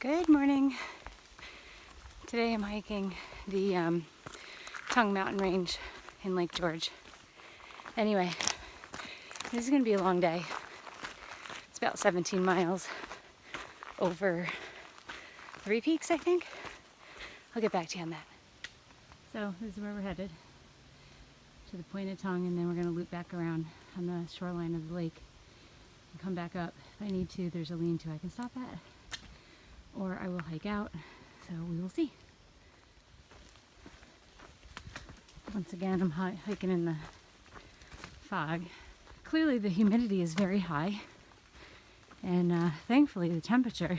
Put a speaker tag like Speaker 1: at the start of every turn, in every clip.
Speaker 1: Good morning. Today I'm hiking the Tongue Mountain Range in Lake George. Anyway, this is going to be a long day. It's about 17 miles over 3 peaks, I think. I'll get back to you on that. So this is where we're headed, to the Point of Tongue, and then we're going to loop back around on the shoreline of the lake and come back up. If I need to, there's a lean-to I can stop at, or I will hike out, so we will see. Once again, I'm hiking in the fog. Clearly the humidity is very high, and thankfully the temperature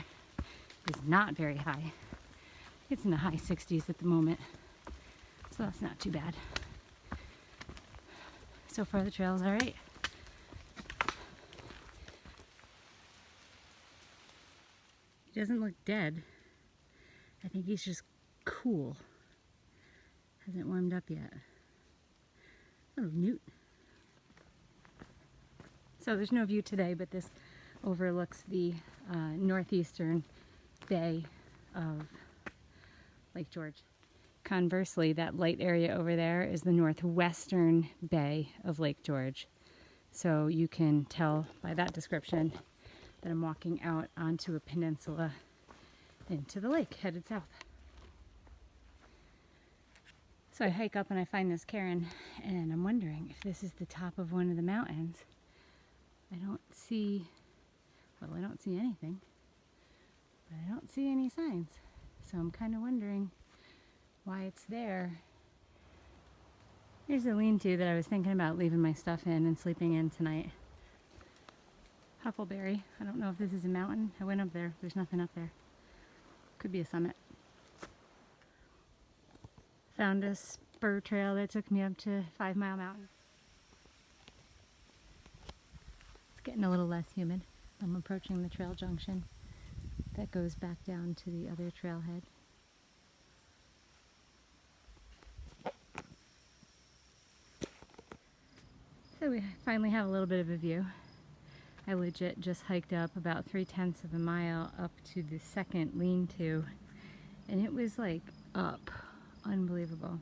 Speaker 1: is not very high. It's in the high 60s at the moment, so that's not too bad. So far the trail's all right. He doesn't look dead. I think he's just cool. Hasn't warmed up yet. Oh, newt. So there's no view today, but this overlooks the northeastern bay of Lake George. Conversely, that light area over there is the northwestern bay of Lake George. So you can tell by that description that I'm walking out onto a peninsula into the lake, headed south. So I hike up and I find this cairn, and I'm wondering if this is the top of one of the mountains. I don't see anything, but I don't see any signs. So I'm kind of wondering why it's there. Here's a lean-to that I was thinking about leaving my stuff in and sleeping in tonight. Huckleberry. I don't know if this is a mountain. I went up there. There's nothing up there. Could be a summit. Found a spur trail that took me up to 5 Mile Mountain. It's getting a little less humid. I'm approaching the trail junction that goes back down to the other trailhead. So we finally have a little bit of a view. I legit just hiked up about 3/10 of a mile up to the second lean-to, and it was like up. Unbelievable.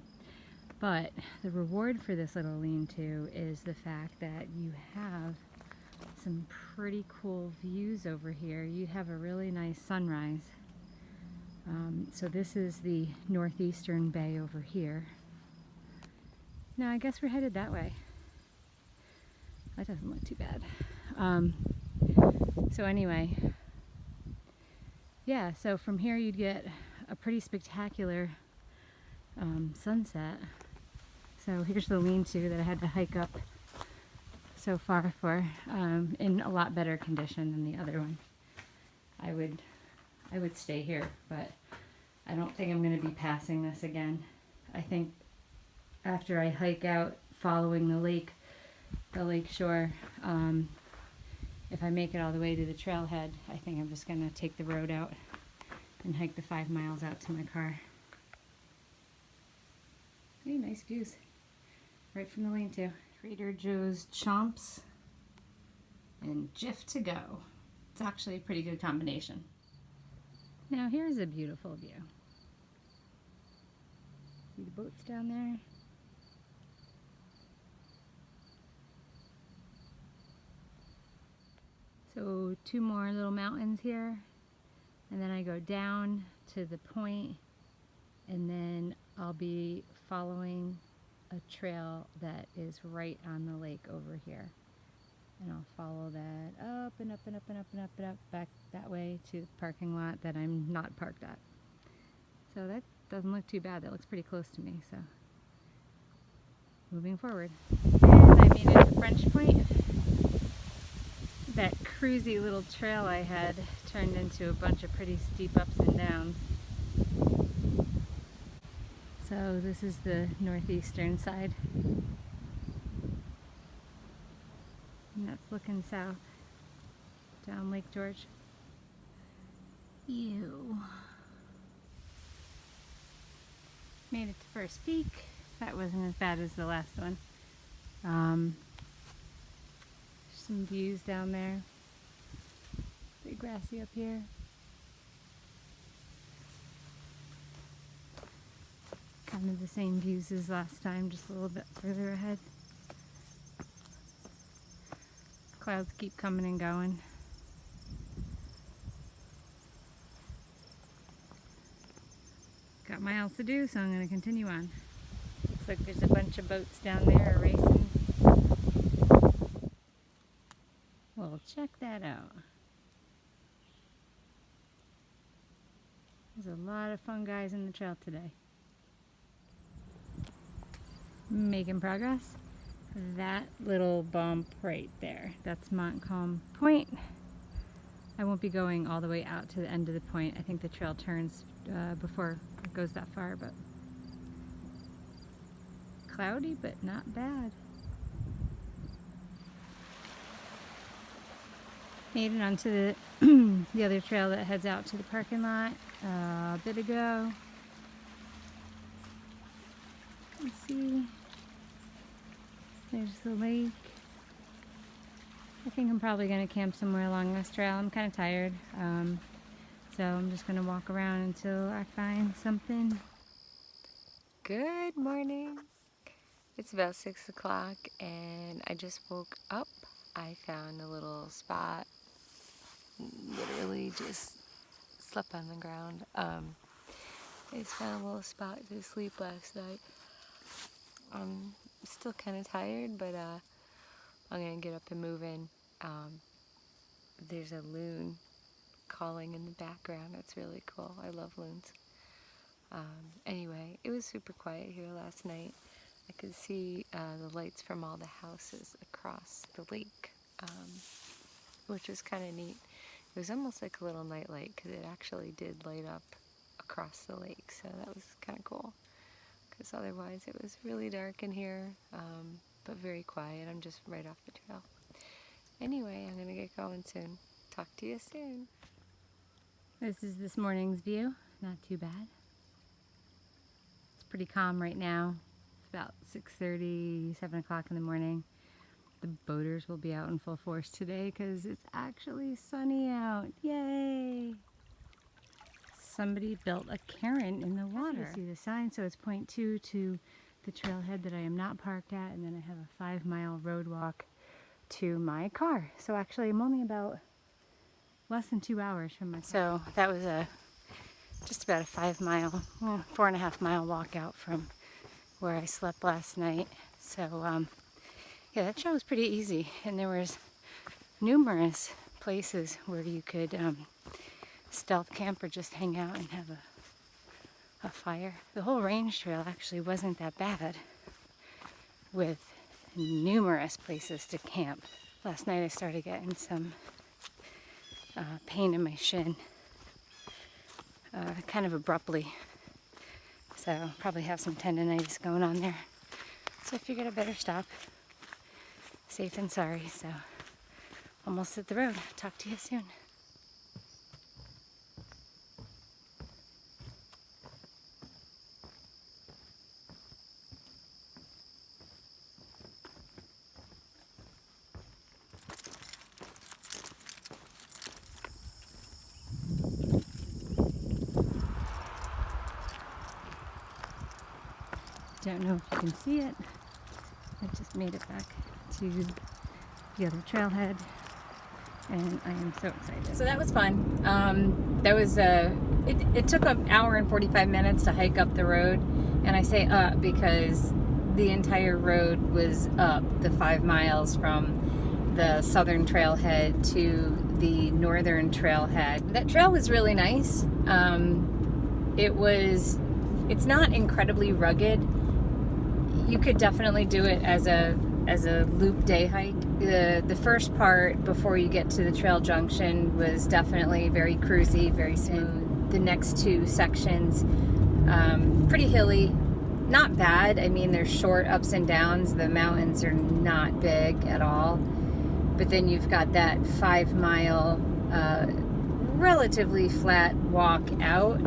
Speaker 1: But the reward for this little lean-to is the fact that you have some pretty cool views over here. You have a really nice sunrise. So this is the northeastern bay over here. Now I guess we're headed that way. That doesn't look too bad. So anyway, yeah, so from here you'd get a pretty spectacular sunset. So here's the lean-to that I had to hike up so far for, in a lot better condition than the other one. I would stay here, but I don't think I'm going to be passing this again. I think after I hike out following the lake shore, if I make it all the way to the trailhead, I think I'm just going to take the road out and hike the 5 miles out to my car. Hey, nice views. Right from the lean-to. Trader Joe's Chomps and Jif to go. It's actually a pretty good combination. Now here's a beautiful view. See the boats down there? So 2 more little mountains here, and then I go down to the point, and then I'll be following a trail that is right on the lake over here. And I'll follow that up and up and up and up and up and up back that way to the parking lot that I'm not parked at. So that doesn't look too bad. That looks pretty close to me, so moving forward. And I made it to French Point. That cruisy little trail I had turned into a bunch of pretty steep ups and downs. So this is the northeastern side. And that's looking south down Lake George. Ew. Made it to First Peak. That wasn't as bad as the last one. Some views down there. Pretty grassy up here. Kind of the same views as last time, just a little bit further ahead. Clouds keep coming and going. Got miles to do, so I'm going to continue on. Looks like there's a bunch of boats down there racing. Well, check that out. There's a lot of fun guys in the trail today. Making progress. That little bump right there, that's Montcalm Point. I won't be going all the way out to the end of the point. I think the trail turns before it goes that far, but cloudy, but not bad. Made it onto the other trail that heads out to the parking lot a bit ago. Let's see. There's the lake. I think I'm probably going to camp somewhere along this trail. I'm kind of tired, so I'm just going to walk around until I find something.
Speaker 2: Good morning. It's about 6 o'clock and I just woke up. I found a little spot, literally just slept on the ground. I just found a little spot to sleep last night. I'm still kind of tired, but I'm gonna get up and move in. There's a loon calling in the background. It's really cool. I love loons. Anyway, it was super quiet here last night. I could see the lights from all the houses across the lake, which was kind of neat. It was almost like a little nightlight because it actually did light up across the lake, so that was kind of cool. Because otherwise it was really dark in here, but very quiet. I'm just right off the trail. Anyway, I'm gonna get going soon. Talk to you soon.
Speaker 1: This is this morning's view. Not too bad. It's pretty calm right now. It's about 6:30, 7 o'clock in the morning. The boaters will be out in full force today because it's actually sunny out. Yay! Somebody built a cairn in the water. You see the sign, so it's 0.2 to the trailhead that I am not parked at, and then I have a 5-mile road walk to my car. So actually I'm only about less than 2 hours from my car. So that was just about a 5-mile, 4.5-mile walk out from where I slept last night. So yeah, that trail was pretty easy, and there was numerous places where you could stealth camp or just hang out and have a fire. The whole range trail actually wasn't that bad, with numerous places to camp. Last night I started getting some pain in my shin, kind of abruptly, so probably have some tendonitis going on there. So I figured I better stop. Safe and sorry. So almost at the road. Talk to you soon. Don't know if you can see it. I just made it back to the other trailhead, and I am so excited. So that was fun. That was it took an hour and 45 minutes to hike up the road, and I say up because the entire road was up the 5 miles from the southern trailhead to the northern trailhead. That trail was really nice. It's not incredibly rugged. You could definitely do it as a loop day hike. The first part before you get to the trail junction was definitely very cruisy, very smooth. The next 2 sections, pretty hilly, not bad. I mean, there's short ups and downs. The mountains are not big at all. But then you've got that 5-mile, relatively flat walk out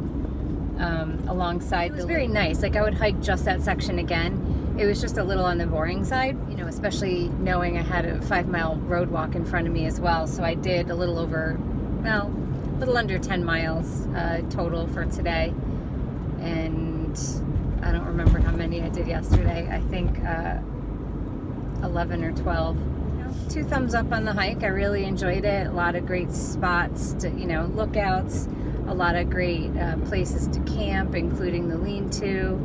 Speaker 1: alongside. It was very nice. Like, I would hike just that section again. It was just a little on the boring side, you know, especially knowing I had a 5-mile road walk in front of me as well. So I did a little under 10 miles total for today. And I don't remember how many I did yesterday. I think 11 or 12. 2 thumbs up on the hike. I really enjoyed it. A lot of great spots to, lookouts. A lot of great places to camp, including the lean-to.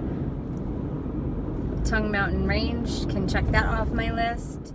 Speaker 1: Tongue Mountain Range, can check that off my list.